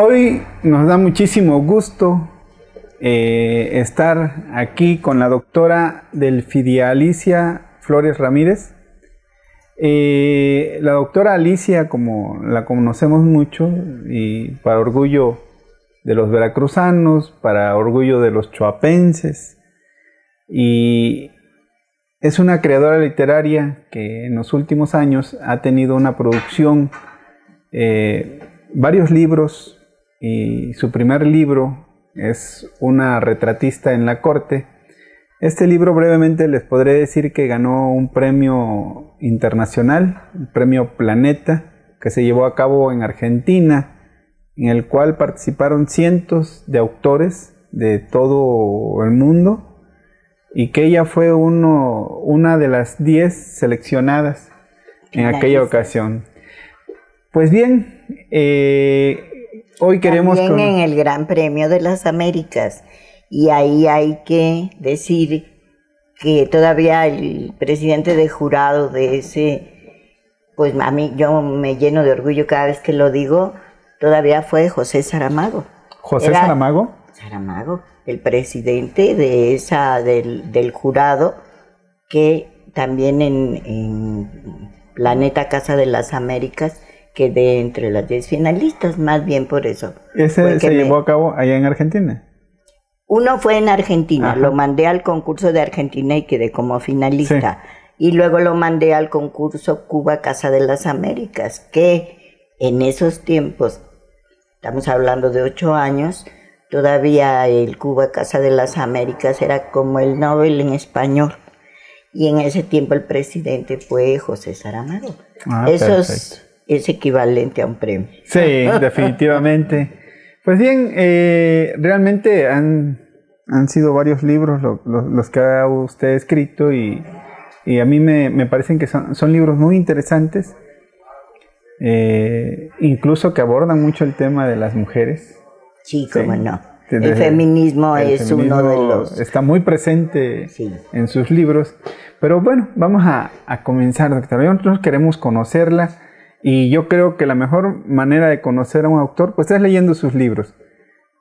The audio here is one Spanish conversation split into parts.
Hoy nos da muchísimo gusto estar aquí con la doctora Delfidia Alicia Flores Ramírez. La doctora Alicia, como la conocemos mucho, y para orgullo de los veracruzanos, para orgullo de los choapenses, y es una creadora literaria que en los últimos años ha tenido una producción, varios libros, y su primer libro es Una retratista en la corte. Este libro brevemente les podré decir que ganó un premio internacional, el premio Planeta, que se llevó a cabo en Argentina, en el cual participaron cientos de autores de todo el mundo, y que ella fue una de las 10 seleccionadas en aquella ocasión. Pues bien, hoy queremos... También en el Gran Premio de las Américas, y ahí hay que decir que todavía el presidente de jurado de ese, pues a mí yo me lleno de orgullo cada vez que lo digo, todavía fue José Saramago. ¿José Saramago? Saramago, el presidente de del jurado, que también en Planeta Casa de las Américas quedé entre las 10 finalistas, más bien por eso. ¿Ese se llevó a cabo allá en Argentina? Uno fue en Argentina, Ajá. Lo mandé al concurso de Argentina y quedé como finalista. Sí. Y luego lo mandé al concurso Cuba Casa de las Américas, que en esos tiempos, estamos hablando de 8 años, todavía el Cuba Casa de las Américas era como el Nobel en español. Y en ese tiempo el presidente fue José Saramago. Eso es equivalente a un premio. Sí, definitivamente. Pues bien, realmente han sido varios libros los que ha usted escrito, y a mí me parecen que son libros muy interesantes, incluso que abordan mucho el tema de las mujeres. Sí, cómo no. El feminismo es uno de los... Está muy presente en sus libros. Pero bueno, vamos a comenzar, doctora. Nosotros queremos conocerla, y yo creo que la mejor manera de conocer a un autor pues es leyendo sus libros.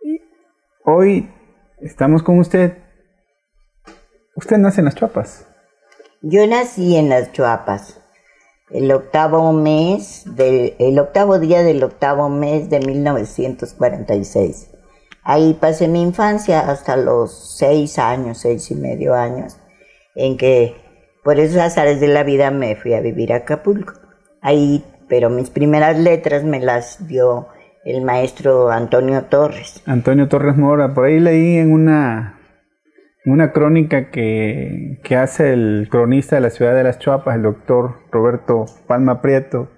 Y hoy estamos con usted. ¿Usted nace en Las Chuapas? Yo nací en Las Chuapas, el octavo día del octavo mes de 1946. Ahí pasé mi infancia hasta los 6 años, 6 y medio años, en que por esos azares de la vida me fui a vivir a Acapulco. Ahí, pero mis primeras letras me las dio el maestro Antonio Torres. Antonio Torres Mora. Por ahí leí en una crónica que hace el cronista de la ciudad de Las Chuapas, el doctor Roberto Palma Prieto,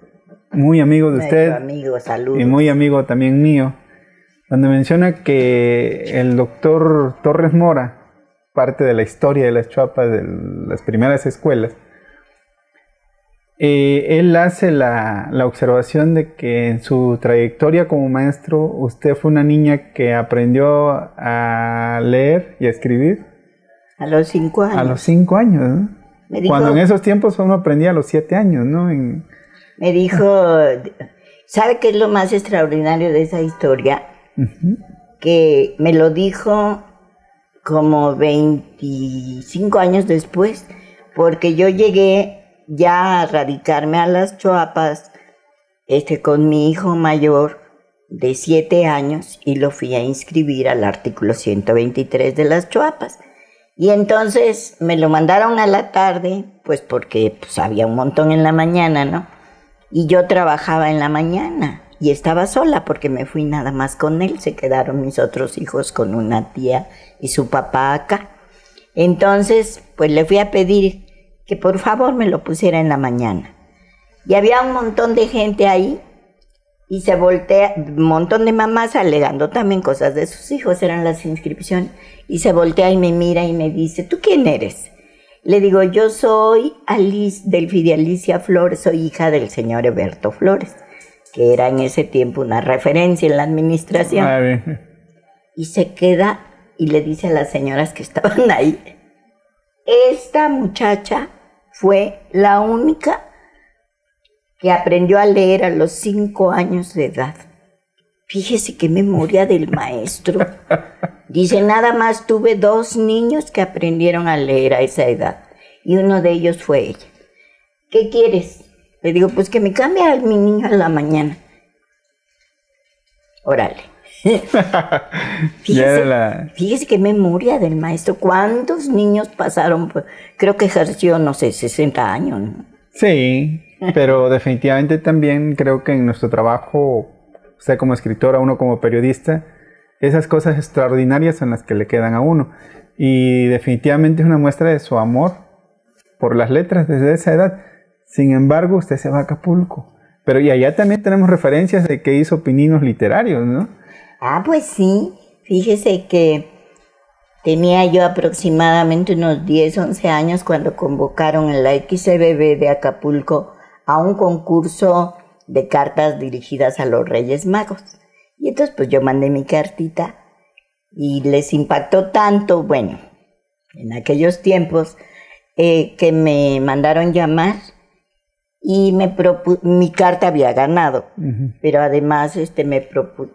muy amigo de usted, amigo, saludos. Y muy amigo también mío, donde menciona que el doctor Torres Mora, parte de la historia de Las Chuapas, de las primeras escuelas, él hace la observación de que en su trayectoria como maestro, usted fue una niña que aprendió a leer y a escribir a los 5 años. A los 5 años, ¿no? Cuando en esos tiempos uno aprendía a los 7 años, ¿no? Me dijo, ¿sabe qué es lo más extraordinario de esa historia? Que me lo dijo como 25 años después, porque yo llegué ya a radicarme a Las Chuapas con mi hijo mayor de 7 años, y lo fui a inscribir al artículo 123 de Las Chuapas. Y entonces me lo mandaron a la tarde, pues porque había un montón en la mañana, ¿no? Y yo trabajaba en la mañana y estaba sola porque me fui nada más con él. Se quedaron mis otros hijos con una tía y su papá acá. Entonces, pues le fui a pedir que por favor me lo pusiera en la mañana. Y había un montón de gente ahí, y se voltea, un montón de mamás alegando también cosas de sus hijos, eran las inscripciones, y se voltea y me mira y me dice, ¿tú quién eres? Le digo, yo soy Delfidia Alicia Flores, soy hija del señor Eberto Flores, que era en ese tiempo una referencia en la administración. Y se queda y le dice a las señoras que estaban ahí, esta muchacha fue la única que aprendió a leer a los 5 años de edad. Fíjese qué memoria del maestro. Dice, nada más tuve 2 niños que aprendieron a leer a esa edad. Y uno de ellos fue ella. ¿Qué quieres? Le digo, pues que me cambie a mi niña a la mañana. Órale. Fíjese qué memoria del maestro. ¿Cuántos niños pasaron? Creo que ejerció, no sé, 60 años, ¿no? Sí, pero definitivamente también creo que en nuestro trabajo, sea como escritora, uno como periodista, esas cosas extraordinarias son las que le quedan a uno. Y definitivamente es una muestra de su amor por las letras desde esa edad. Sin embargo, usted se va a Acapulco. Pero y allá también tenemos referencias de que hizo pininos literarios, ¿no? Ah, pues sí. Fíjese que tenía yo aproximadamente unos 10, 11 años cuando convocaron en la XBB de Acapulco a un concurso de cartas dirigidas a los Reyes Magos. Y entonces pues yo mandé mi cartita y les impactó tanto, bueno, en aquellos tiempos, que me mandaron llamar y mi carta había ganado. Pero además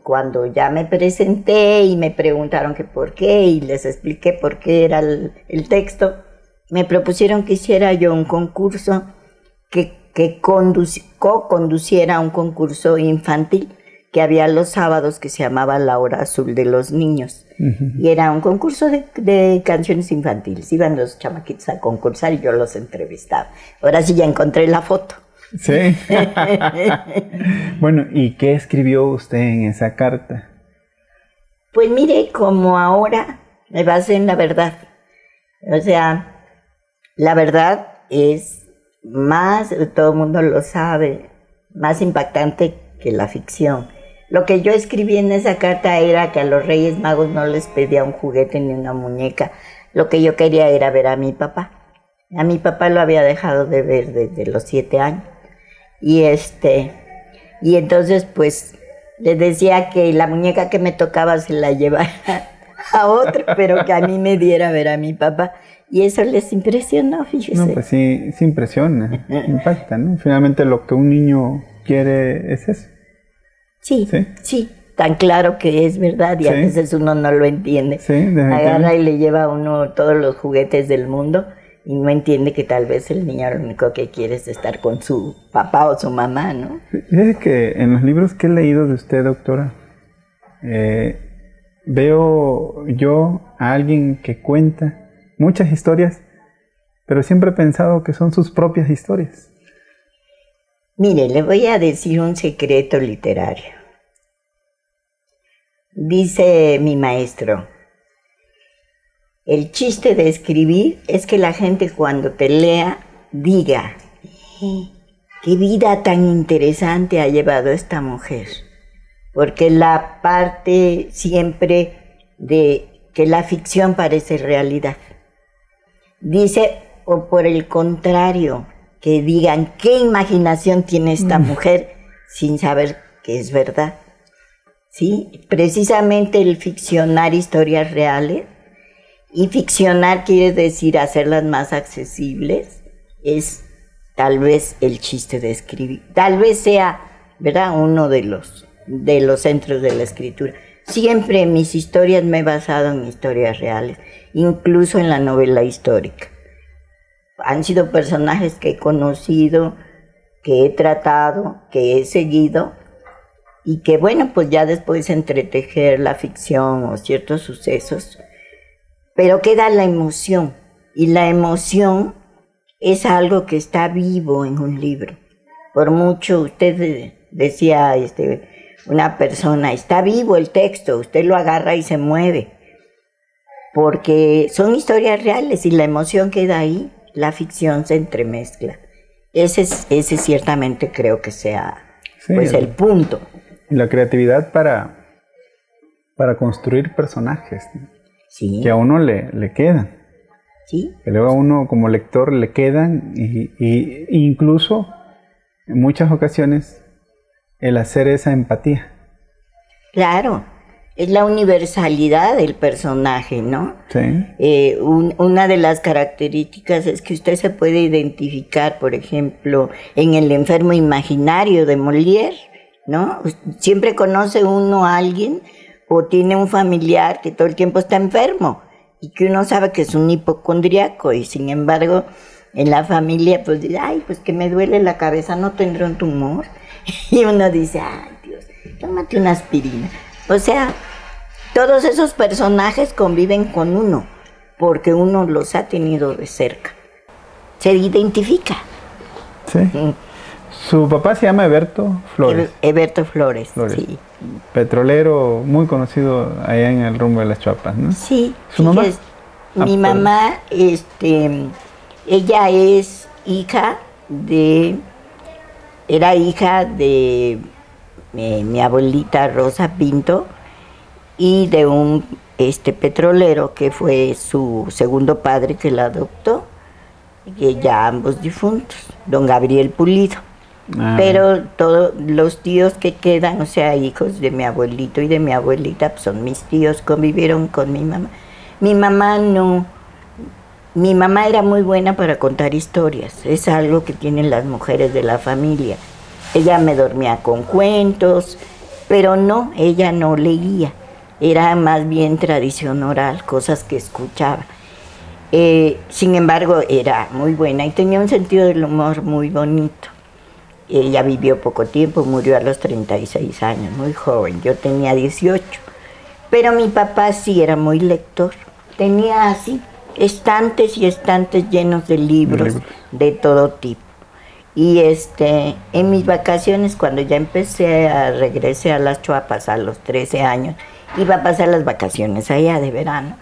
cuando ya me presenté y me preguntaron que por qué y les expliqué por qué era el texto, me propusieron que hiciera yo un concurso que co-conduciera un concurso infantil que había los sábados que se llamaba La Hora Azul de los Niños. Y era un concurso de canciones infantiles. Iban los chamaquitos a concursar y yo los entrevistaba. Ahora sí ya encontré la foto. Sí. Bueno, ¿y qué escribió usted en esa carta? Pues mire, como ahora me basé en la verdad. O sea, la verdad es más, todo el mundo lo sabe, más impactante que la ficción. Lo que yo escribí en esa carta era que a los Reyes Magos no les pedía un juguete ni una muñeca. Lo que yo quería era ver a mi papá. A mi papá lo había dejado de ver desde los 7 años. Y entonces pues les decía que la muñeca que me tocaba se la llevara a otro, pero que a mí me diera a ver a mi papá. Y eso les impresionó, fíjese. No, pues sí impresiona, impacta, ¿no? Finalmente lo que un niño quiere es eso. Sí, tan claro que es verdad y a veces uno no lo entiende. Agarra y le lleva a uno todos los juguetes del mundo y no entiende que tal vez el niño lo único que quiere es estar con su papá o su mamá, ¿no? Fíjese que en los libros que he leído de usted, doctora, veo yo a alguien que cuenta muchas historias, pero siempre he pensado que son sus propias historias. Mire, le voy a decir un secreto literario. Dice mi maestro, el chiste de escribir es que la gente cuando te lea diga, qué vida tan interesante ha llevado esta mujer. Porque la parte siempre de que la ficción parece realidad. Dice, o por el contrario, que digan qué imaginación tiene esta mujer sin saber que es verdad. ¿Sí? Precisamente el ficcionar historias reales, y ficcionar quiere decir hacerlas más accesibles, es tal vez el chiste de escribir. Tal vez sea, ¿verdad?, uno de los centros de la escritura. Siempre en mis historias me he basado en historias reales, incluso en la novela histórica. Han sido personajes que he conocido, que he tratado, que he seguido, y que bueno, pues ya después entretejer la ficción o ciertos sucesos, pero queda la emoción, y la emoción es algo que está vivo en un libro. Por mucho, usted decía, una persona, está vivo el texto, usted lo agarra y se mueve, porque son historias reales y la emoción queda ahí. La ficción se entremezcla. Ese ciertamente creo que sea pues el punto. La creatividad para construir personajes, ¿no? Sí. Que a uno le quedan. Sí. Que luego a uno como lector le quedan y incluso en muchas ocasiones el hacer esa empatía. Claro. Es la universalidad del personaje, ¿no? Sí. Una de las características es que usted se puede identificar, por ejemplo, en El enfermo imaginario de Molière, ¿no? Siempre conoce uno a alguien o tiene un familiar que todo el tiempo está enfermo y que uno sabe que es un hipocondriaco y sin embargo en la familia pues dice, ay, pues que me duele la cabeza, no tendré un tumor. Y uno dice, ay Dios, tómate una aspirina. O sea, todos esos personajes conviven con uno porque uno los ha tenido de cerca. Se identifica. Sí. Su papá se llama Eberto Flores. Eberto Flores, sí. Petrolero muy conocido allá en el rumbo de las Chuapas, ¿no? Sí. ¿Su mamá? Mi mamá, ella es hija de... Era hija de mi abuelita Rosa Pinto y de un petrolero que fue su segundo padre que la adoptó, que ya ambos difuntos, don Gabriel Pulido. Pero todos los tíos que quedan, o sea, hijos de mi abuelito y de mi abuelita, pues son mis tíos, convivieron con mi mamá. Mi mamá no, mi mamá era muy buena para contar historias, es algo que tienen las mujeres de la familia. Ella me dormía con cuentos, pero no, ella no leía, era más bien tradición oral, cosas que escuchaba. Sin embargo, era muy buena y tenía un sentido del humor muy bonito. Ella vivió poco tiempo, murió a los 36 años, muy joven, yo tenía 18. Pero mi papá sí era muy lector, tenía así estantes y estantes llenos de libros de todo tipo. Y en mis vacaciones, cuando ya regresé a las Chuapas a los 13 años, iba a pasar las vacaciones allá de verano.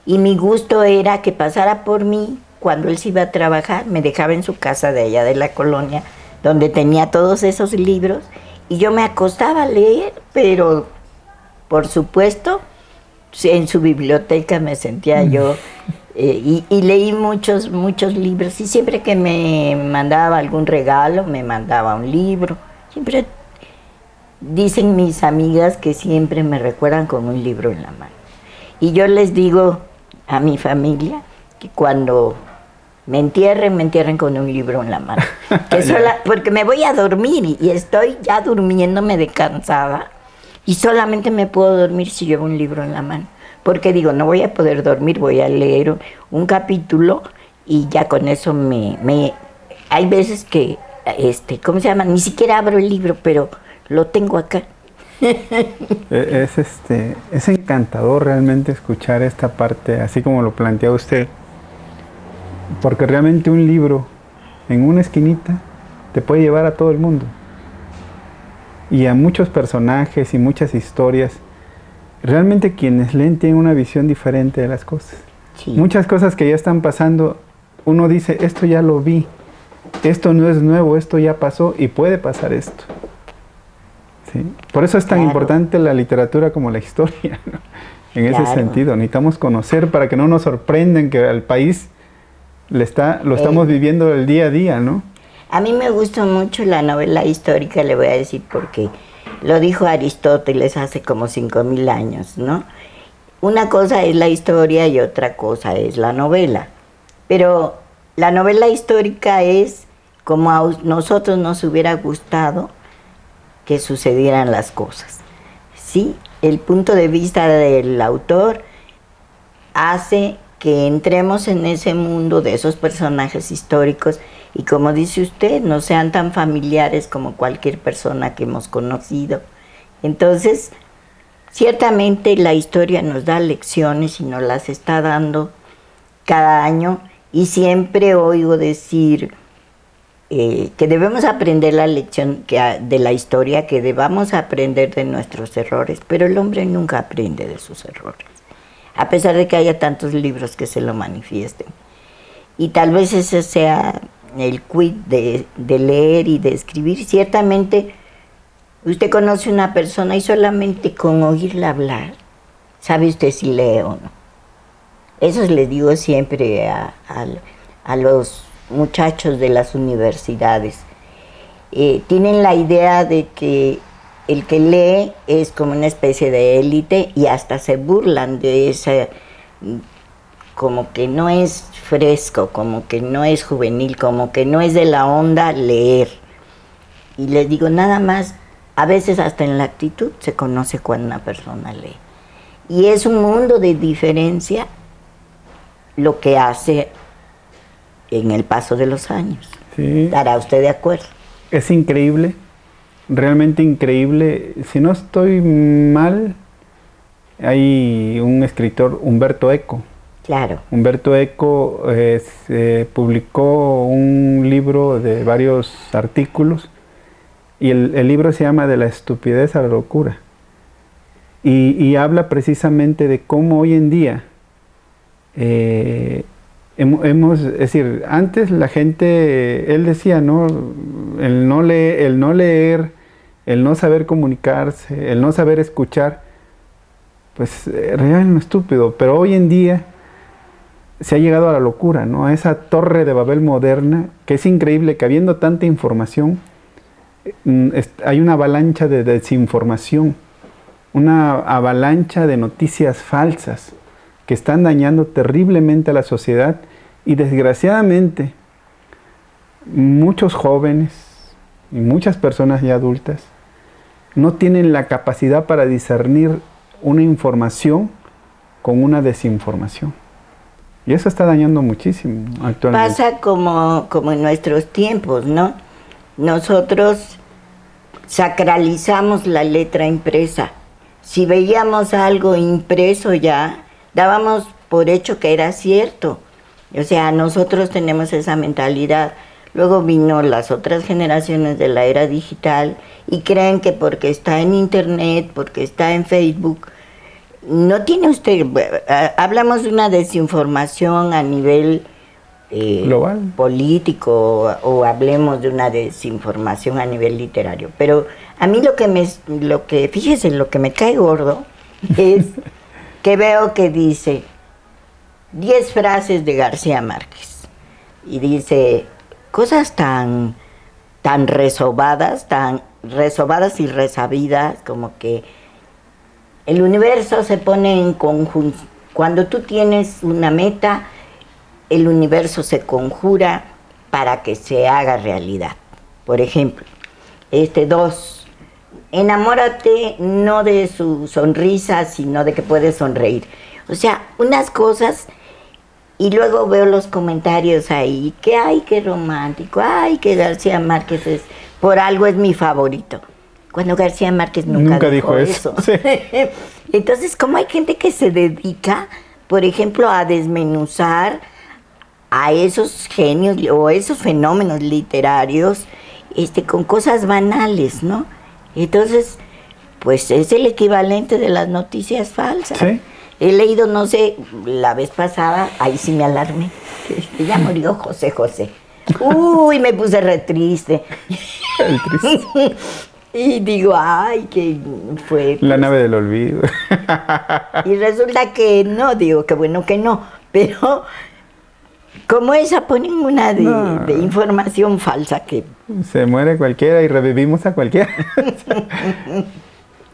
Y mi gusto era que pasara por mí cuando él se iba a trabajar, me dejaba en su casa de allá de la colonia, donde tenía todos esos libros, y yo me acostaba a leer, pero por supuesto, en su biblioteca me sentía yo, y leí muchos libros, y siempre que me mandaba algún regalo, me mandaba un libro. Siempre dicen mis amigas que siempre me recuerdan con un libro en la mano. Y yo les digo a mi familia que cuando me entierren con un libro en la mano. Porque me voy a dormir y estoy ya durmiéndome de cansada. Y solamente me puedo dormir si llevo un libro en la mano. Porque digo, no voy a poder dormir, voy a leer un capítulo y ya con eso hay veces que, ¿cómo se llama? Ni siquiera abro el libro, pero lo tengo acá. Es encantador realmente escuchar esta parte, así como lo plantea usted. Porque realmente un libro en una esquinita te puede llevar a todo el mundo. Y a muchos personajes y muchas historias. Realmente quienes leen tienen una visión diferente de las cosas. Sí. Muchas cosas que ya están pasando, uno dice, esto ya lo vi, esto no es nuevo, esto ya pasó y puede pasar esto. ¿Sí? Por eso es tan importante la literatura como la historia, ¿no? En ese sentido, necesitamos conocer para que no nos sorprendan que al país lo estamos viviendo el día a día, ¿no? A mí me gusta mucho la novela histórica, le voy a decir porque lo dijo Aristóteles hace como 5000 años, ¿no? Una cosa es la historia y otra cosa es la novela. Pero la novela histórica es como a nosotros nos hubiera gustado que sucedieran las cosas. Sí, el punto de vista del autor hace que entremos en ese mundo de esos personajes históricos y, como dice usted, no sean tan familiares como cualquier persona que hemos conocido. Entonces, ciertamente la historia nos da lecciones y nos las está dando cada año, y siempre oigo decir que debemos aprender la lección de la historia, que debamos aprender de nuestros errores, pero el hombre nunca aprende de sus errores, a pesar de que haya tantos libros que se lo manifiesten. Y tal vez ese sea el quid de leer y de escribir. Ciertamente, usted conoce a una persona y solamente con oírla hablar, sabe usted si lee o no. Eso les digo siempre a los muchachos de las universidades. Tienen la idea de que el que lee es como una especie de élite y hasta se burlan de esa, como que no es fresco, como que no es juvenil, como que no es de la onda leer. Y les digo, nada más A veces hasta en la actitud se conoce cuando una persona lee. Y es un mundo de diferencia lo que hace en el paso de los años. Sí. ¿Estará usted de acuerdo? Es increíble, realmente increíble. Si no estoy mal, hay un escritor, Umberto Eco. Claro. Umberto Eco publicó un libro de varios artículos y el libro se llama De la estupidez a la locura. Y habla precisamente de cómo hoy en día es decir, antes la gente, él decía, ¿no? El no leer, el no saber comunicarse, el no saber escuchar, pues era un estúpido, pero hoy en día se ha llegado a la locura, ¿no? A esa torre de Babel moderna, que es increíble que habiendo tanta información, hay una avalancha de desinformación, una avalancha de noticias falsas que están dañando terriblemente a la sociedad y desgraciadamente muchos jóvenes y muchas personas ya adultas no tienen la capacidad para discernir una información con una desinformación. Y eso está dañando muchísimo actualmente. Pasa como en nuestros tiempos, ¿no? Nosotros sacralizamos la letra impresa. Si veíamos algo impreso ya, dábamos por hecho que era cierto. O sea, nosotros tenemos esa mentalidad. Luego vino las otras generaciones de la era digital y creen que porque está en internet, porque está en Facebook, no tiene usted, hablamos de una desinformación a nivel global, político, o hablemos de una desinformación a nivel literario. Pero a mí fíjese, lo que me cae gordo es que veo que dice 10 frases de García Márquez y dice cosas tan resobadas y resabidas, como que el universo se pone en conjunción. Cuando tú tienes una meta, el universo se conjura para que se haga realidad. Por ejemplo, 2, enamórate no de su sonrisa, sino de que puedes sonreír. O sea, unas cosas, y luego veo los comentarios ahí, que ay, qué romántico, ay, que García Márquez por algo es mi favorito. Cuando García Márquez nunca dijo eso. Sí. Entonces, ¿cómo hay gente que se dedica, por ejemplo, a desmenuzar a esos genios o esos fenómenos literarios con cosas banales, ¿no? Entonces, pues es el equivalente de las noticias falsas. ¿Sí? He leído, no sé, la vez pasada, ahí sí me alarmé, ya murió José José. Uy, me puse re triste. El triste. Y digo, ay, que fue... La nave del olvido. Y resulta que no, digo, que bueno que no, pero como esa ponen una de información falsa que... Se muere cualquiera y revivimos a cualquiera.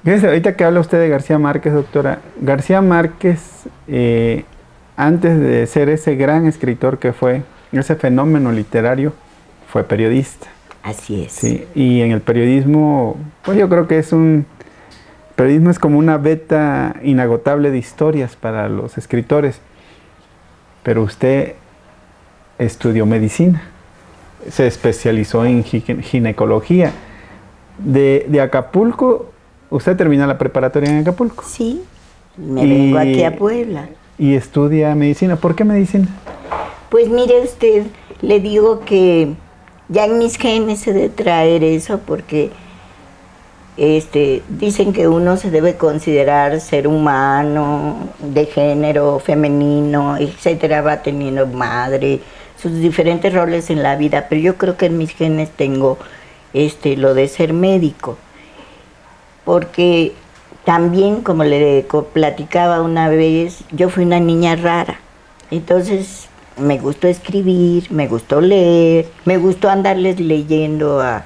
Fíjese, ahorita que habla usted de García Márquez, doctora, García Márquez, antes de ser ese gran escritor que fue, ese fenómeno literario, fue periodista. Así es. Sí, y en el periodismo, pues yo creo que periodismo es como una veta inagotable de historias para los escritores. Pero usted estudió medicina, se especializó en ginecología. De Acapulco, usted termina la preparatoria en Acapulco. Sí, me vengo aquí a Puebla. Y estudia medicina. ¿Por qué medicina? Pues mire usted, le digo que ya en mis genes se debe traer eso, porque dicen que uno se debe considerar ser humano, de género femenino, etcétera, va teniendo madre, sus diferentes roles en la vida, pero yo creo que en mis genes tengo lo de ser médico, porque también, como le platicaba una vez, yo fui una niña rara, entonces me gustó escribir, me gustó leer, me gustó andarles leyendo a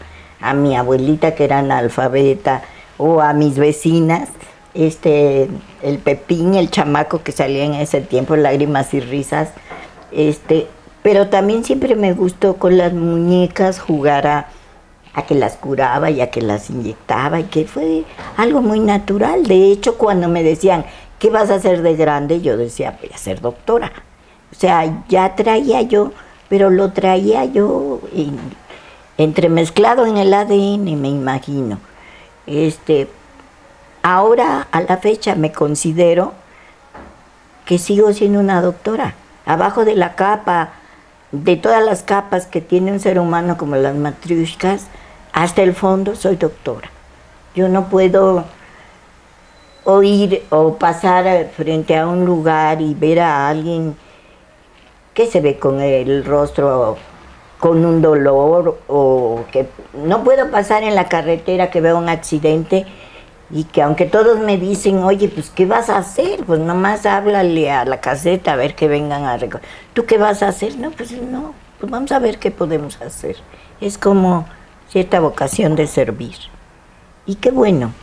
mi abuelita, que era analfabeta, o a mis vecinas, el Pepín, el chamaco que salía en ese tiempo, Lágrimas y Risas, pero también siempre me gustó con las muñecas jugar a que las curaba y a que las inyectaba, y que fue algo muy natural. De hecho, cuando me decían, ¿qué vas a hacer de grande? Yo decía, voy a ser doctora. O sea, ya traía yo, pero lo traía yo entremezclado en el ADN, me imagino. Ahora, a la fecha, me considero que sigo siendo una doctora. Abajo de la capa, de todas las capas que tiene un ser humano, como las matriushkas, hasta el fondo soy doctora. Yo no puedo oír o pasar frente a un lugar y ver a alguien que se ve con el rostro con un dolor, o que no puedo pasar en la carretera que veo un accidente y que aunque todos me dicen, oye, pues ¿qué vas a hacer? Pues nomás háblale a la caseta a ver que vengan a recoger. ¿Tú qué vas a hacer? No, pues vamos a ver qué podemos hacer. Es como cierta vocación de servir. Y qué bueno,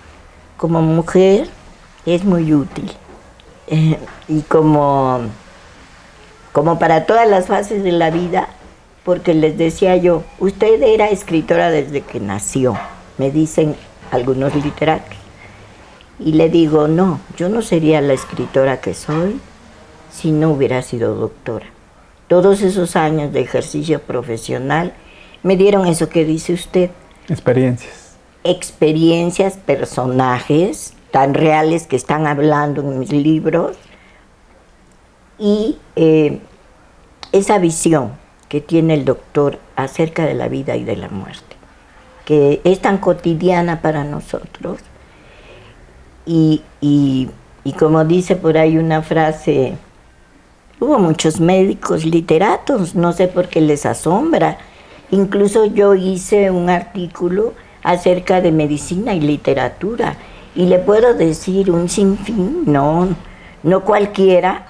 como mujer es muy útil. Y como para todas las fases de la vida, porque les decía yo, usted era escritora desde que nació, me dicen algunos literatos. Y le digo, no, yo no sería la escritora que soy si no hubiera sido doctora. Todos esos años de ejercicio profesional me dieron eso que dice usted. Experiencias. Experiencias, personajes tan reales que están hablando en mis libros, y esa visión que tiene el doctor acerca de la vida y de la muerte, que es tan cotidiana para nosotros. Y como dice por ahí una frase, hubo muchos médicos literatos, no sé por qué les asombra. Incluso yo hice un artículo acerca de medicina y literatura, y le puedo decir un sinfín, no cualquiera.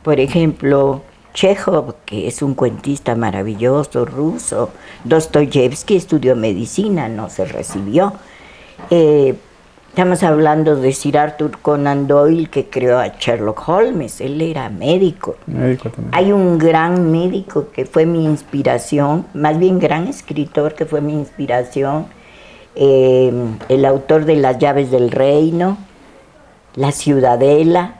Por ejemplo, Chekhov, que es un cuentista maravilloso ruso. Dostoyevsky estudió medicina, no se recibió. Estamos hablando de Sir Arthur Conan Doyle, que creó a Sherlock Holmes. Él era médico. Médico también. Hay un gran médico que fue mi inspiración, más bien gran escritor que fue mi inspiración, el autor de Las llaves del reino, La ciudadela,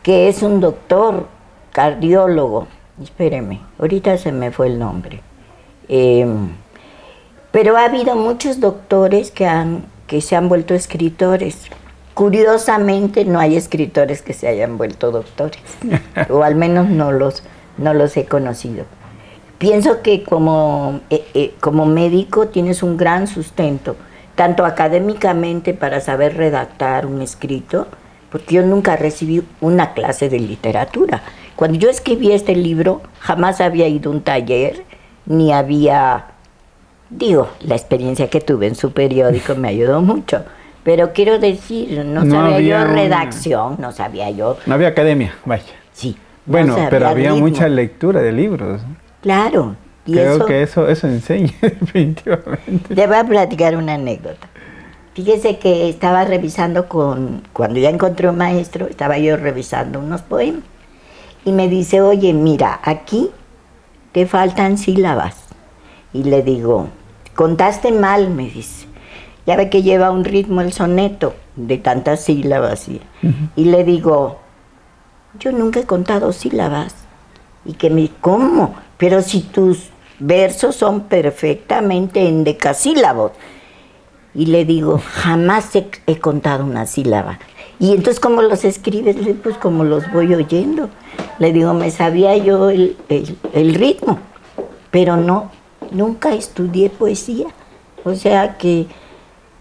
que es un doctor cardiólogo. Espéreme, ahorita se me fue el nombre. Pero ha habido muchos doctores que se han vuelto escritores. Curiosamente no hay escritores que se hayan vuelto doctores, o al menos no los he conocido. Pienso que como médico tienes un gran sustento, tanto académicamente para saber redactar un escrito, porque yo nunca recibí una clase de literatura. Cuando yo escribí este libro, jamás había ido a un taller, ni había, la experiencia que tuve en su periódico me ayudó mucho. Pero quiero decir, no sabía yo redacción, no sabía yo. No había academia, vaya. Sí. Bueno, pero había ritmo. mucha lectura de libros. Claro. Y creo que eso enseña, definitivamente. Le voy a platicar una anécdota. Fíjese que estaba revisando cuando ya encontré un maestro, estaba yo revisando unos poemas. Y me dice, oye, mira, aquí te faltan sílabas. Y le digo, contaste mal, me dice. Ya ve que lleva un ritmo el soneto de tantas sílabas. Y le digo, yo nunca he contado sílabas. Y que me, ¿cómo? Pero si tus versos son perfectamente endecasílabos. Y le digo, jamás he contado una sílaba. Y entonces, ¿cómo los escribes? Pues como los voy oyendo. Le digo, me sabía yo el ritmo, pero nunca estudié poesía. O sea que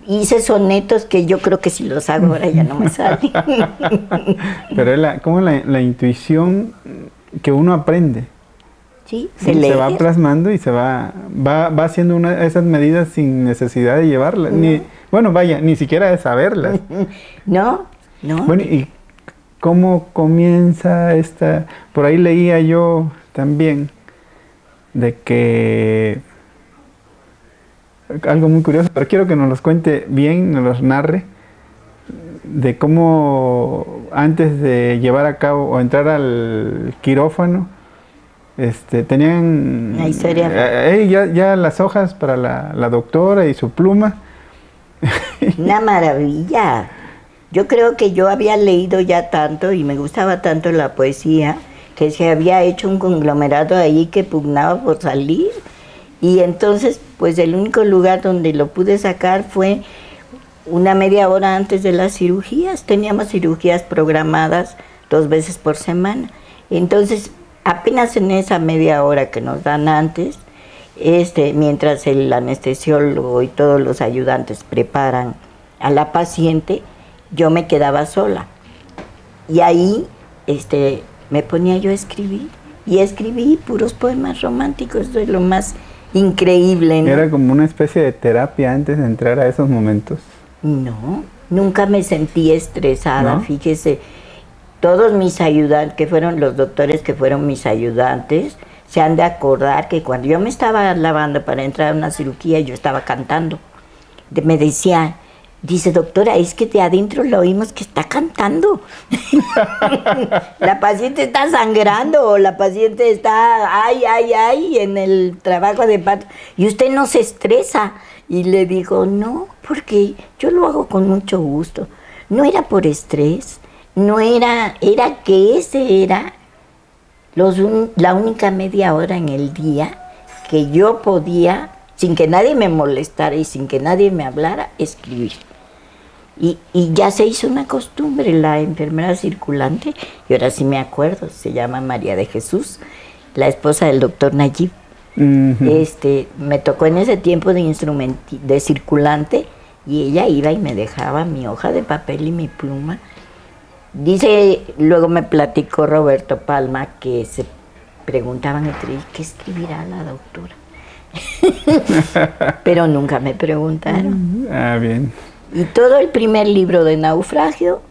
hice sonetos que yo creo que si los hago ahora ya no me salen. Pero es como la intuición que uno aprende. Sí, se va plasmando y se va haciendo esas medidas sin necesidad de llevarlas. Ni siquiera de saberlas. No. Bueno, ¿y cómo comienza esta? Por ahí leía yo también de que algo muy curioso, pero quiero que nos los cuente bien, nos los narre, de cómo antes de llevar a cabo o entrar al quirófano, Tenían una historia. Ya las hojas para la doctora y su pluma. Una maravilla. Yo creo que yo había leído ya tanto y me gustaba tanto la poesía que se había hecho un conglomerado ahí que pugnaba por salir. Y entonces, pues el único lugar donde lo pude sacar fue una media hora antes de las cirugías. Teníamos cirugías programadas 2 veces por semana. Entonces, apenas en esa media hora que nos dan antes, mientras el anestesiólogo y todos los ayudantes preparan a la paciente, yo me quedaba sola. Y ahí me ponía yo a escribir. Y escribí puros poemas románticos, eso es lo más increíble, ¿no? ¿Era como una especie de terapia antes de entrar a esos momentos? No, nunca me sentí estresada, ¿No? Fíjese. Todos mis ayudantes, que fueron los doctores que fueron mis ayudantes, se han de acordar que cuando yo me estaba lavando para entrar a una cirugía, yo estaba cantando. Me decía, dice, doctora, es que de adentro lo oímos que está cantando. La paciente está sangrando, o la paciente está, ay, en el trabajo de parto, y usted no se estresa. Y le digo, no, porque yo lo hago con mucho gusto. No era por estrés, no era que ese era la única media hora en el día que yo podía, sin que nadie me molestara y sin que nadie me hablara, escribir. Y ya se hizo una costumbre. La enfermera circulante, y ahora sí me acuerdo, se llama María de Jesús, la esposa del doctor Nayib. Me tocó en ese tiempo de circulante, y ella iba y me dejaba mi hoja de papel y mi pluma. Dice, luego me platicó Roberto Palma que se preguntaban entre ellos, ¿qué escribirá la doctora? Pero nunca me preguntaron. Ah, bien. Y todo el primer libro de Naufragio,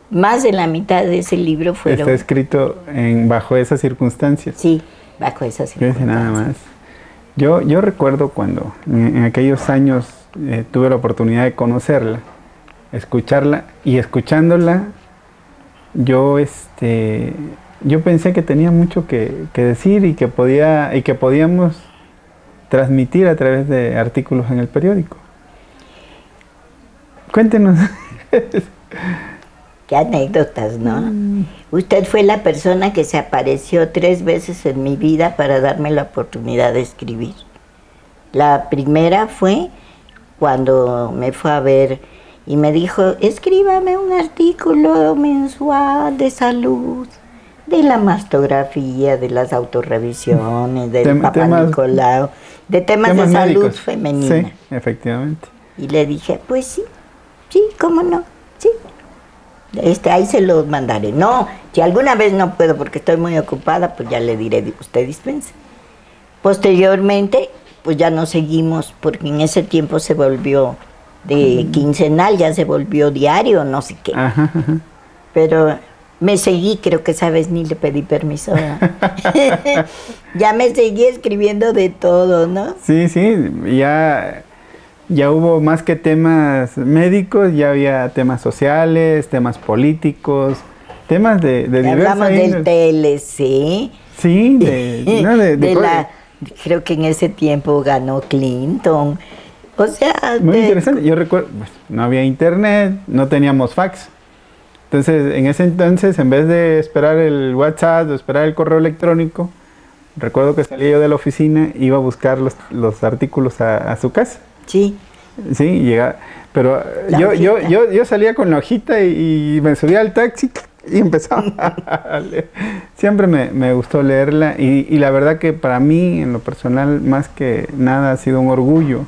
más de la mitad de ese libro fueron... Está escrito bajo esas circunstancias. Sí, bajo esas circunstancias. Nada más. Yo recuerdo cuando en aquellos años tuve la oportunidad de conocerla, escucharla, y escuchándola yo pensé que tenía mucho que decir y que podíamos transmitir a través de artículos en el periódico. Cuéntenos. Qué anécdotas, ¿no? Usted fue la persona que se apareció 3 veces en mi vida para darme la oportunidad de escribir. La primera fue cuando me fue a ver y me dijo, escríbame un artículo mensual de salud, de la mastografía, de las autorrevisiones, del Papá Nicolau, de temas de salud médicos. femenina. Sí, efectivamente. Y le dije, pues sí, cómo no, sí. Ahí se los mandaré. No, si alguna vez no puedo porque estoy muy ocupada, pues ya le diré, usted dispense. Posteriormente, pues ya no seguimos, porque en ese tiempo se volvió de quincenal, ya se volvió diario, no sé qué. Ajá. Pero me seguí, creo que esa vez ni le pedí permiso. Ya me seguí escribiendo de todo, ¿no? Sí, ya hubo más que temas médicos, ya había temas sociales, temas políticos, temas de diversas... Hablamos del TLC. Sí, creo que en ese tiempo ganó Clinton. O sea... Muy interesante. Yo recuerdo, pues, no había internet, no teníamos fax. Entonces, en ese entonces, en vez de esperar el WhatsApp o esperar el correo electrónico, recuerdo que salía yo de la oficina, iba a buscar los artículos a su casa. Sí. Sí, llegaba. Pero yo salía con la hojita y me subía al taxi y empezaba a leer. Siempre me gustó leerla y la verdad que para mí, en lo personal, más que nada ha sido un orgullo,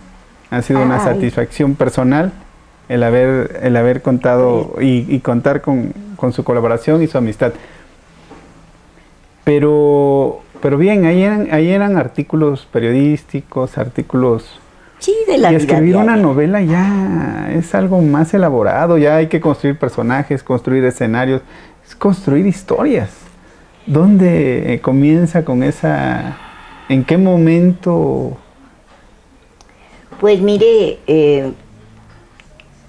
ha sido una satisfacción personal el haber contado y contar con su colaboración y su amistad. Pero bien, ahí eran artículos periodísticos, artículos... Sí, de la vida. Y escribir una novela ya es algo más elaborado, ya hay que construir personajes, construir escenarios, es construir historias. ¿Dónde comienza con esa... ¿En qué momento? Pues mire,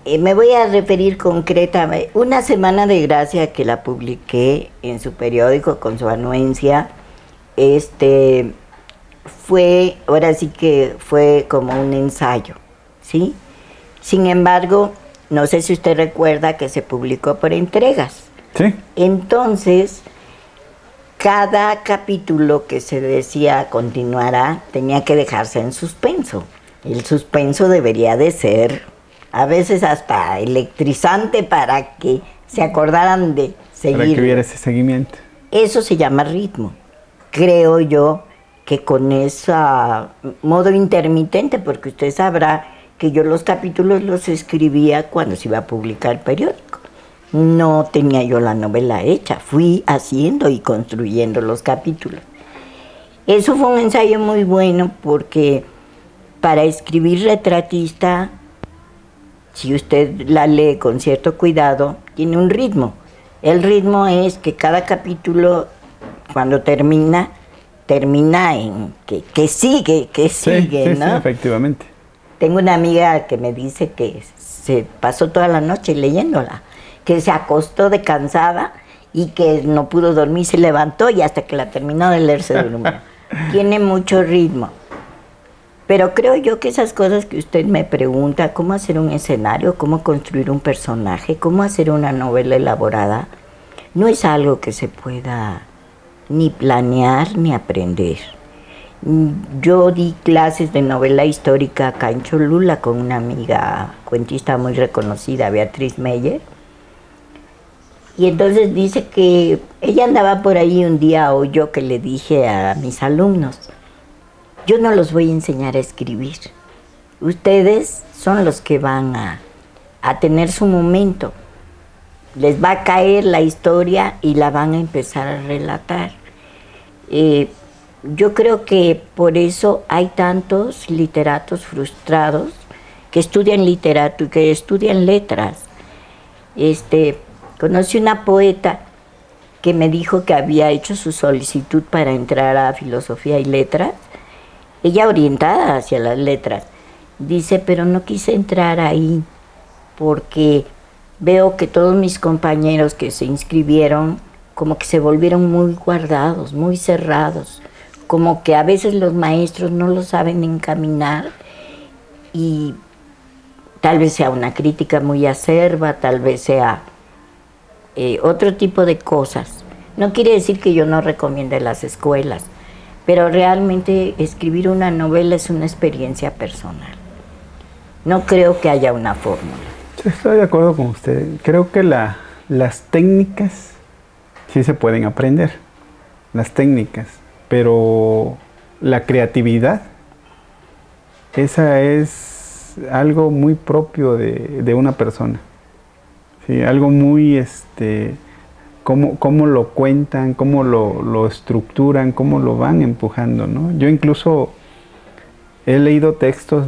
me voy a referir concretamente. Una semana de gracia que la publiqué en su periódico con su anuencia, ahora sí que fue como un ensayo, ¿sí? Sin embargo, no sé si usted recuerda que se publicó por entregas. Sí. Entonces, cada capítulo que se decía continuará tenía que dejarse en suspenso. El suspenso debería de ser a veces hasta electrizante para que se acordaran de seguir. Para que hubiera ese seguimiento. Eso se llama ritmo. Creo yo que con ese modo intermitente, porque usted sabrá que yo los capítulos los escribía cuando se iba a publicar el periódico. No tenía yo la novela hecha, fui haciendo y construyendo los capítulos. Eso fue un ensayo muy bueno porque para escribir retratista, si usted la lee con cierto cuidado, tiene un ritmo. El ritmo es que cada capítulo, cuando termina en que sigue, ¿no? Sí, efectivamente. Tengo una amiga que me dice que se pasó toda la noche leyéndola, que se acostó de cansada y que no pudo dormir, se levantó y hasta que la terminó de leer se durmió. Tiene mucho ritmo. Pero creo yo que esas cosas que usted me pregunta, cómo hacer un escenario, cómo construir un personaje, cómo hacer una novela elaborada, no es algo que se pueda ni planear ni aprender. Yo di clases de novela histórica acá en Cholula con una amiga cuentista muy reconocida, Beatriz Meyer. Y entonces dice que ella andaba por ahí un día, oyó que le dije a mis alumnos: yo no los voy a enseñar a escribir. Ustedes son los que van a tener su momento. Les va a caer la historia y la van a empezar a relatar. Yo creo que por eso hay tantos literatos frustrados que estudian literatura, que estudian letras. Conocí una poeta que me dijo que había hecho su solicitud para entrar a filosofía y letras. Ella orientada hacia las letras. Dice, pero no quise entrar ahí porque veo que todos mis compañeros que se inscribieron como que se volvieron muy guardados, muy cerrados. Como que a veces los maestros no lo saben encaminar y tal vez sea una crítica muy acerba, tal vez sea otro tipo de cosas. No quiere decir que yo no recomiende las escuelas, pero realmente escribir una novela es una experiencia personal. No creo que haya una fórmula. Estoy de acuerdo con usted. Creo que las técnicas sí se pueden aprender, las técnicas, pero la creatividad, esa es algo muy propio de una persona. Sí, algo muy, cómo lo cuentan, cómo lo estructuran, cómo lo van empujando, ¿no? Yo incluso he leído textos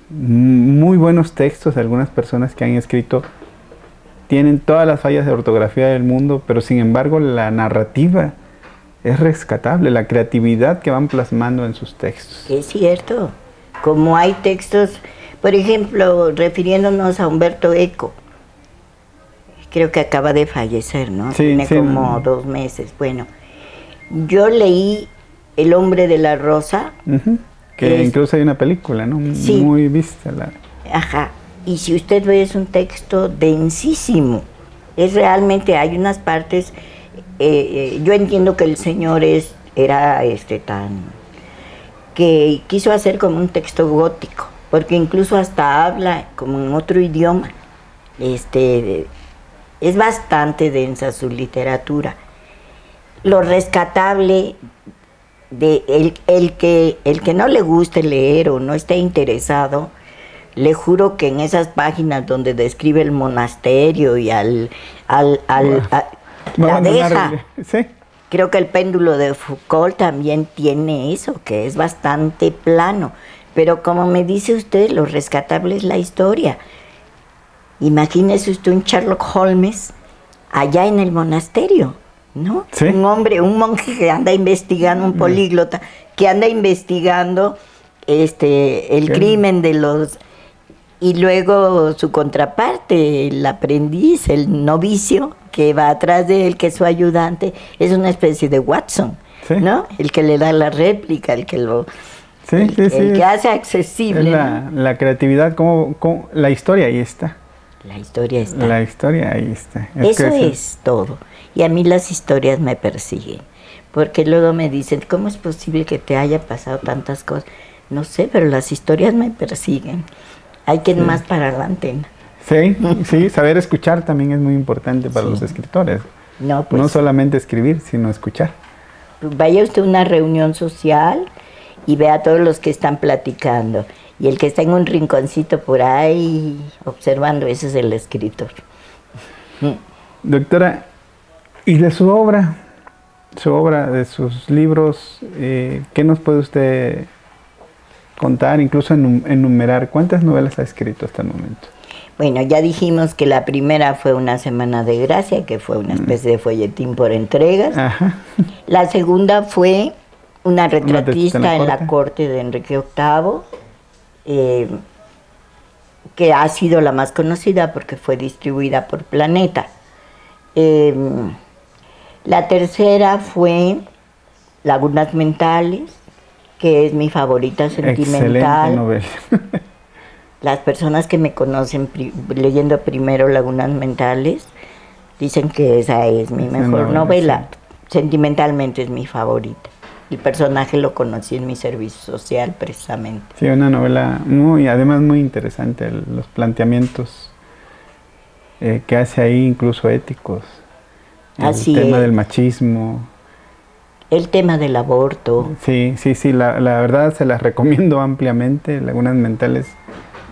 muy buenos textos de algunas personas que han escrito, tienen todas las fallas de ortografía del mundo, pero sin embargo la narrativa es rescatable, la creatividad que van plasmando en sus textos. Es cierto, como hay textos, por ejemplo, refiriéndonos a Humberto Eco, creo que acaba de fallecer, ¿no? Sí, Tiene como 2 meses. Bueno, yo leí El hombre de la rosa. Que incluso hay una película, ¿no? Sí. Muy vista. Ajá. Y si usted ve, es un texto densísimo. Es realmente, hay unas partes, yo entiendo que el señor era que quiso hacer como un texto gótico, porque incluso hasta habla como en otro idioma. Es bastante densa su literatura. Lo rescatable de el que no le guste leer o no esté interesado, le juro que en esas páginas donde describe el monasterio y la deja. ¿Sí? Creo que el péndulo de Foucault también tiene eso, que es bastante plano. Pero como me dice usted, lo rescatable es la historia. Imagínese usted un Sherlock Holmes allá en el monasterio, ¿no? ¿Sí? Un monje que anda investigando, un políglota, que anda investigando el crimen de los... Y luego su contraparte, el aprendiz, el novicio, que va atrás de él, que es su ayudante, es una especie de Watson. Sí. ¿no? El que le da la réplica, el que lo... Sí, el que hace accesible. Es la creatividad, como la historia ahí está. La historia está. La historia ahí está. Eso es todo. Y a mí las historias me persiguen. Porque luego me dicen, ¿cómo es posible que te haya pasado tantas cosas? No sé, pero las historias me persiguen. Hay que ir más para adelante. Sí, sí, saber escuchar también es muy importante para los escritores. No, pues, no solamente escribir, sino escuchar. Vaya usted a una reunión social y vea a todos los que están platicando. Y el que está en un rinconcito por ahí observando, ese es el escritor. Doctora, ¿y de su obra, de sus libros, qué nos puede usted contar, incluso enumerar? ¿Cuántas novelas ha escrito hasta el momento? Bueno, ya dijimos que la primera fue Una Semana de Gracia, que fue una especie de folletín por entregas. Ajá. La segunda fue Una retratista en la corte de Enrique VIII, que ha sido la más conocida porque fue distribuida por Planeta. La tercera fue Lagunas Mentales, que es mi favorita sentimental. Excelente novela. Las personas que me conocen leyendo primero Lagunas Mentales dicen que esa es mi mejor novela. Sí. Sentimentalmente es mi favorita. El personaje lo conocí en mi servicio social precisamente. Sí, una novela además muy interesante, los planteamientos que hace ahí, incluso éticos. Así el tema del machismo. El tema del aborto. Sí, la verdad se las recomiendo ampliamente. Lagunas Mentales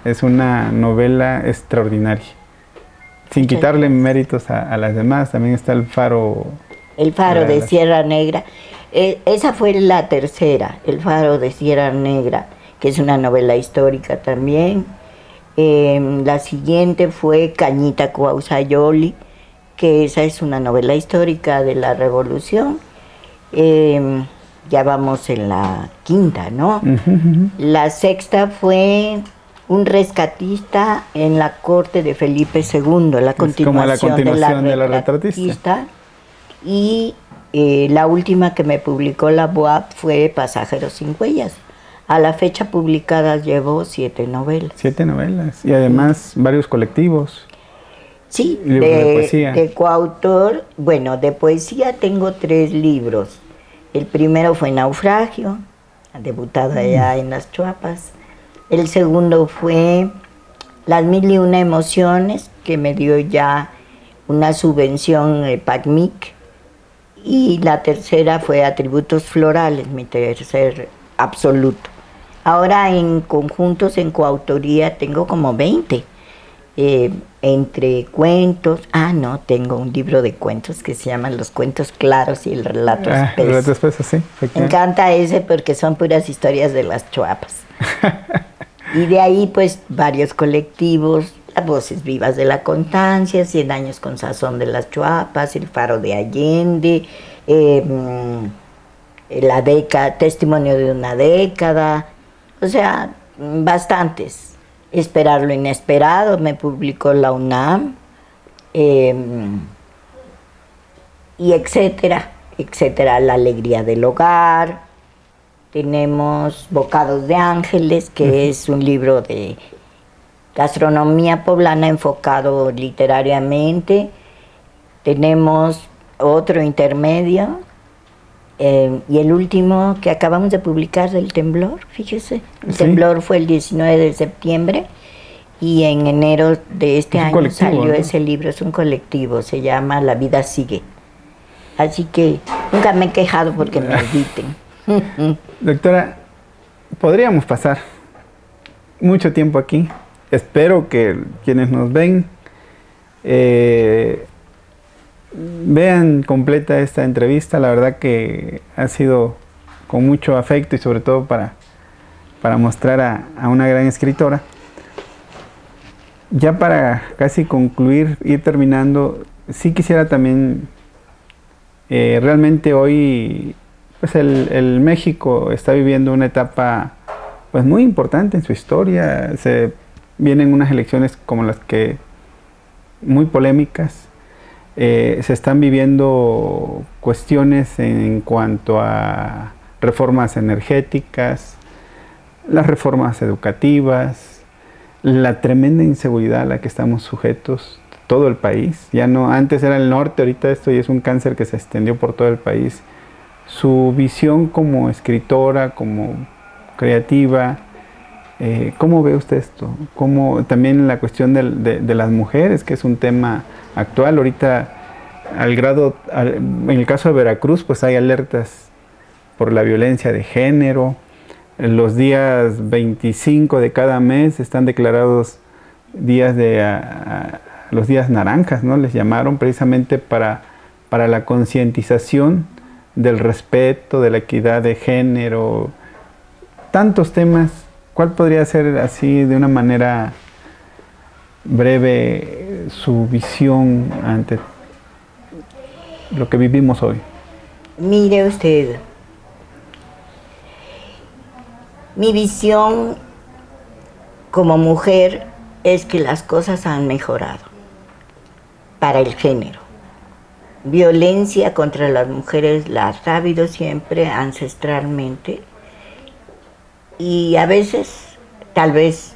es una novela extraordinaria. Sin quitarle méritos a las demás, también está El Faro. El Faro de Sierra Negra. Esa fue la tercera, El Faro de Sierra Negra, que es una novela histórica también. La siguiente fue Cañita Coausayoli, que esa es una novela histórica de la Revolución. Ya vamos en la quinta, ¿no? La sexta fue Un rescatista en la corte de Felipe II, la continuación de la retratista. Y la última que me publicó la BOAP fue Pasajeros sin huellas. A la fecha publicadas llevo 7 novelas. 7 novelas. Y además varios colectivos. Sí, de poesía. De coautor. Bueno, de poesía tengo 3 libros. El primero fue Naufragio, debutado allá en las Chuapas. El segundo fue Las 1001 emociones, que me dio ya una subvención PACMIC. Y la tercera fue Atributos Florales, mi tercer absoluto. Ahora en conjuntos, en coautoría, tengo como 20. Entre cuentos, tengo un libro de cuentos que se llama Los Cuentos Claros y el Relato Espeso. El Relato Espeso, sí. Me encanta ese porque son puras historias de las Chuapas. Y de ahí, pues, varios colectivos, Las Voces Vivas de la Constancia, 100 años con sazón de las Chuapas, El Faro de Allende, Testimonio de una década, o sea, bastantes. Esperar lo inesperado, me publicó la UNAM, y etcétera, La alegría del hogar. Tenemos Bocados de Ángeles, que es un libro de gastronomía poblana enfocado literariamente. Tenemos otro intermedio, y el último que acabamos de publicar del temblor, fíjese. El temblor fue el 19 de septiembre y en enero de este año salió ese libro. Es un colectivo, se llama La vida sigue. Así que nunca me he quejado porque me editen. Doctora, podríamos pasar mucho tiempo aquí. Espero que quienes nos ven vean completa esta entrevista. La verdad que ha sido con mucho afecto y sobre todo para mostrar a una gran escritora. Ya para casi concluir, ir terminando, sí quisiera también, realmente hoy pues el México está viviendo una etapa pues muy importante en su historia. Se vienen unas elecciones como las que muy polémicas. se están viviendo cuestiones en cuanto a reformas energéticas, las reformas educativas, la tremenda inseguridad a la que estamos sujetos, todo el país. Ya no, antes era el norte, ahorita esto ya es un cáncer que se extendió por todo el país. Su visión como escritora, como creativa, ¿cómo ve usted esto? ¿Cómo, también la cuestión de las mujeres, que es un tema actual ahorita, al grado, en el caso de Veracruz, pues hay alertas por la violencia de género. Los días 25 de cada mes están declarados días los días naranjas, ¿no? Les llamaron precisamente para la concientización del respeto, de la equidad de género, tantos temas. ¿Cuál podría ser, así de una manera breve, su visión ante lo que vivimos hoy? Mire usted, mi visión como mujer es que las cosas han mejorado para el género. Violencia contra las mujeres la ha habido siempre, ancestralmente, y a veces, tal vez,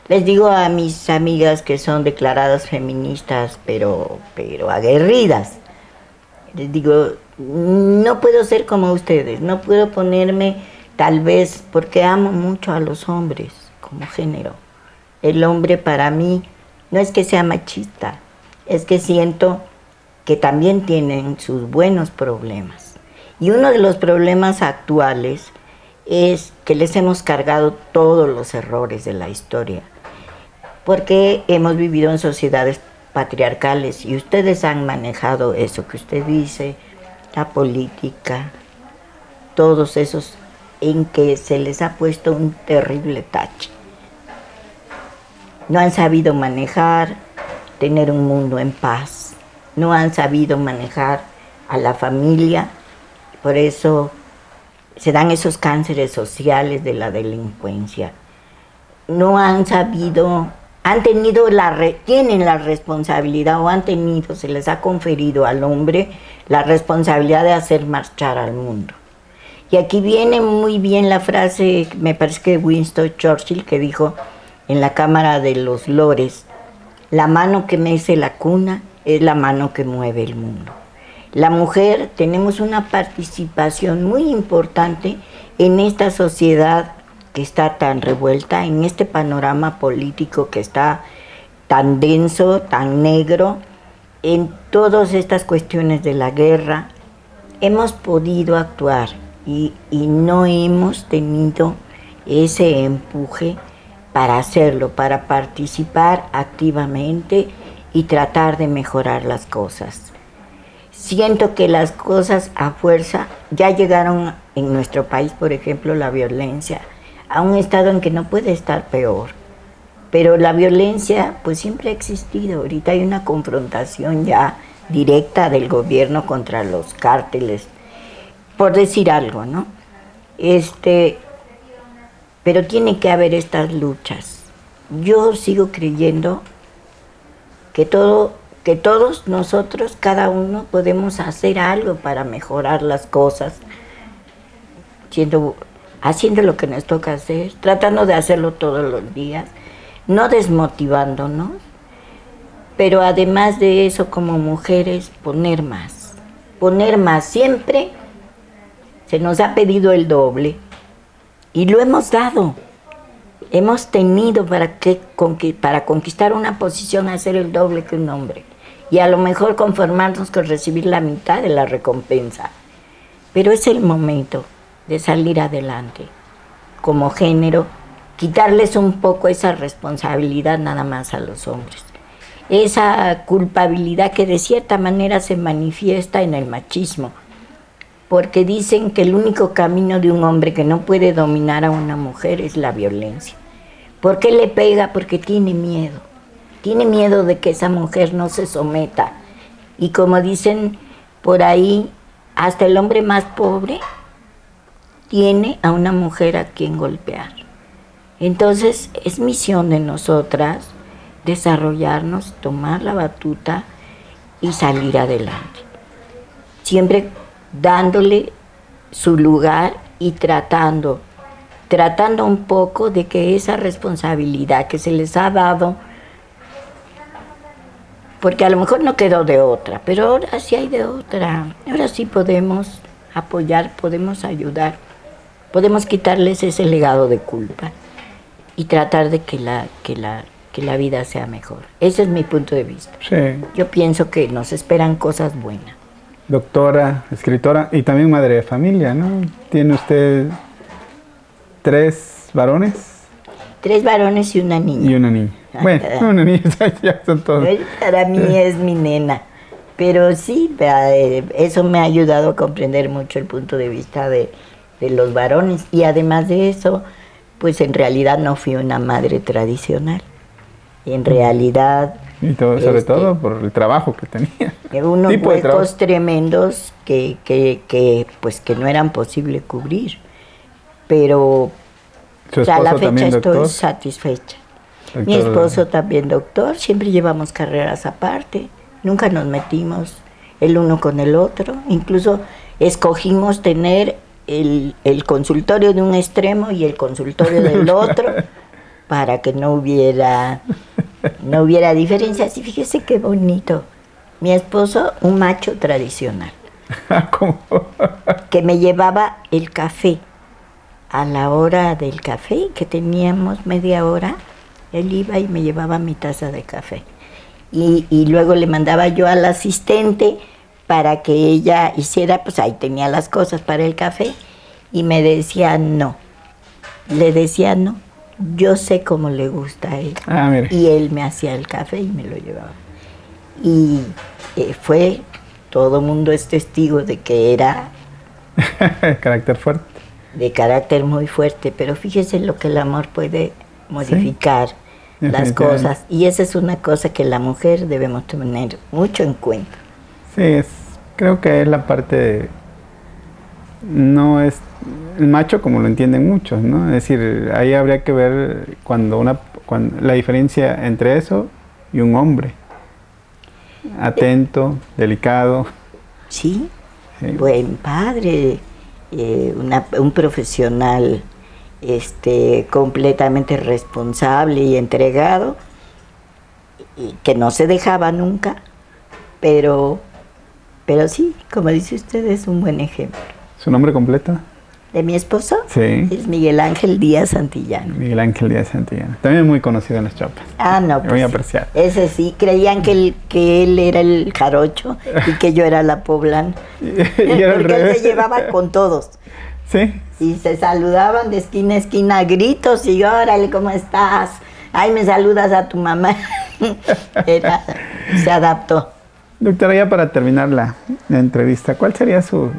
les digo a mis amigas que son declaradas feministas, pero aguerridas, les digo, no puedo ser como ustedes, no puedo ponerme, tal vez, porque amo mucho a los hombres como género. El hombre para mí no es que sea machista, es que siento que también tienen sus buenos problemas. Y uno de los problemas actuales es que les hemos cargado todos los errores de la historia, porque hemos vivido en sociedades patriarcales y ustedes han manejado eso que usted dice, la política, todos esos en que se les ha puesto un terrible tache. No han sabido manejar, tener un mundo en paz, no han sabido manejar a la familia, por eso se dan esos cánceres sociales de la delincuencia. No han sabido, tienen la responsabilidad, o han tenido, se les ha conferido al hombre la responsabilidad de hacer marchar al mundo. Y aquí viene muy bien la frase, me parece que Winston Churchill, que dijo en la Cámara de los Lores: la mano que mece la cuna es la mano que mueve el mundo. La mujer tenemos una participación muy importante en esta sociedad que está tan revuelta, en este panorama político que está tan denso, tan negro, en todas estas cuestiones de la guerra. Hemos podido actuar y no hemos tenido ese empuje para hacerlo, para participar activamente y tratar de mejorar las cosas. Siento que las cosas a fuerza ya llegaron en nuestro país, por ejemplo, la violencia, a un estado en que no puede estar peor. Pero la violencia pues siempre ha existido. Ahorita hay una confrontación ya directa del gobierno contra los cárteles, por decir algo, ¿no? Pero tiene que haber estas luchas. Yo sigo creyendo que todos nosotros, cada uno, podemos hacer algo para mejorar las cosas, haciendo lo que nos toca hacer, tratando de hacerlo todos los días, no desmotivándonos, pero además de eso, como mujeres, poner más. Siempre se nos ha pedido el doble y lo hemos dado. Hemos tenido para conquistar una posición, hacer el doble que un hombre. Y a lo mejor conformarnos con recibir la mitad de la recompensa. Pero es el momento de salir adelante. Como género, quitarles un poco esa responsabilidad nada más a los hombres. Esa culpabilidad que de cierta manera se manifiesta en el machismo. Porque dicen que el único camino de un hombre que no puede dominar a una mujer es la violencia. ¿Por qué le pega? Porque tiene miedo. Tiene miedo de que esa mujer no se someta. Y como dicen por ahí, hasta el hombre más pobre tiene a una mujer a quien golpear. Entonces es misión de nosotras desarrollarnos, tomar la batuta y salir adelante. Siempre dándole su lugar y tratando un poco de que esa responsabilidad que se les ha dado, porque a lo mejor no quedó de otra, pero ahora sí hay de otra. Ahora sí podemos apoyar, podemos ayudar, podemos quitarles ese legado de culpa y tratar de que la vida sea mejor. Ese es mi punto de vista. Sí. Yo pienso que nos esperan cosas buenas. Doctora, escritora y también madre de familia, ¿no? ¿Tiene usted 3 varones? 3 varones y una niña. Y una niña. Bueno, una niña ya son todos. Para mí es mi nena. Pero sí, eso me ha ayudado a comprender mucho el punto de vista de los varones. Y además de eso, pues en realidad no fui una madre tradicional. En realidad... Y todo, sobre todo por el trabajo que tenía. Unos huecos tremendos que no eran posible cubrir. Pero a la fecha estoy satisfecha. Doctor. Mi esposo también doctor, siempre llevamos carreras aparte, nunca nos metimos el uno con el otro, incluso escogimos tener el consultorio de un extremo y el consultorio del otro para que no hubiera diferencias. Y fíjese qué bonito, mi esposo, un macho tradicional, ¿Cómo? Que me llevaba el café a la hora del café, que teníamos media hora. Él iba y me llevaba mi taza de café. Y luego le mandaba yo al asistente para que ella hiciera, pues ahí tenía las cosas para el café. Y me decía no. Le decía no. Yo sé cómo le gusta a él. Mire. Y él me hacía el café y me lo llevaba. Y todo mundo es testigo de que era... carácter fuerte. De carácter muy fuerte. Pero fíjese lo que el amor puede modificar. Sí. Las cosas, y esa es una cosa que la mujer debemos tener mucho en cuenta. Sí, creo que es la parte no es el macho como lo entienden muchos, ¿no? Es decir, ahí habría que ver cuando la diferencia entre eso y un hombre atento, delicado. Sí, buen padre, un profesional completamente responsable y entregado, y que no se dejaba nunca, pero sí, como dice usted, es un buen ejemplo. ¿Su nombre completo? ¿De mi esposo? Sí. Es Miguel Ángel Díaz Santillán. Miguel Ángel Díaz Santillán. También muy conocido en las Chiapas. No, pues muy apreciado. Ese sí, creían que él era el jarocho y que yo era la poblana. Porque él se llevaba con todos. Sí. Y se saludaban de esquina a esquina a gritos y órale, ¿cómo estás? Ay, me saludas a tu mamá. Se adaptó. Doctora, ya para terminar la entrevista, ¿cuál sería su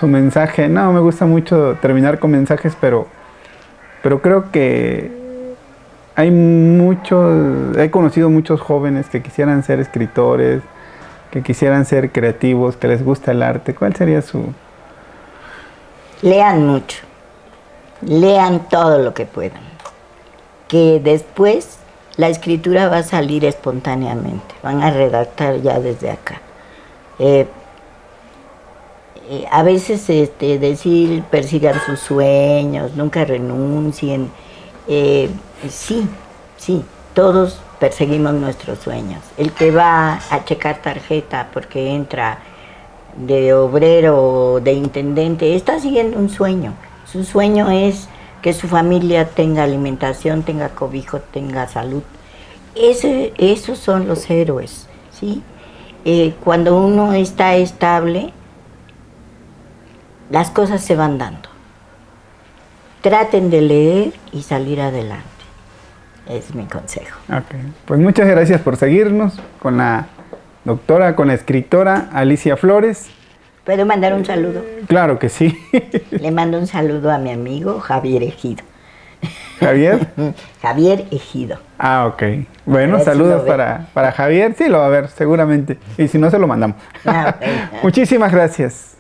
mensaje? No, me gusta mucho terminar con mensajes, pero creo que he conocido muchos jóvenes que quisieran ser escritores, que quisieran ser creativos, que les gusta el arte. ¿Cuál sería su...? Lean mucho, lean todo lo que puedan, que después la escritura va a salir espontáneamente, van a redactar ya desde acá. A veces decir persigan sus sueños, nunca renuncien, sí, todos perseguimos nuestros sueños. El que va a checar tarjeta porque entra de obrero o de intendente, está siguiendo un sueño. Su sueño es que su familia tenga alimentación, tenga cobijo, tenga salud. Esos son los héroes, ¿sí? Cuando uno está estable, las cosas se van dando. Traten de leer y salir adelante. Es mi consejo. Okay. Pues muchas gracias por seguirnos con la doctora, con la escritora Alicia Flores. ¿Puedo mandar un saludo? Claro que sí. Le mando un saludo a mi amigo Javier Ejido. ¿Javier? Javier Ejido. Ok. Bueno, saludos para Javier. Sí, lo va a ver, seguramente. Y si no, se lo mandamos. Okay. Muchísimas gracias.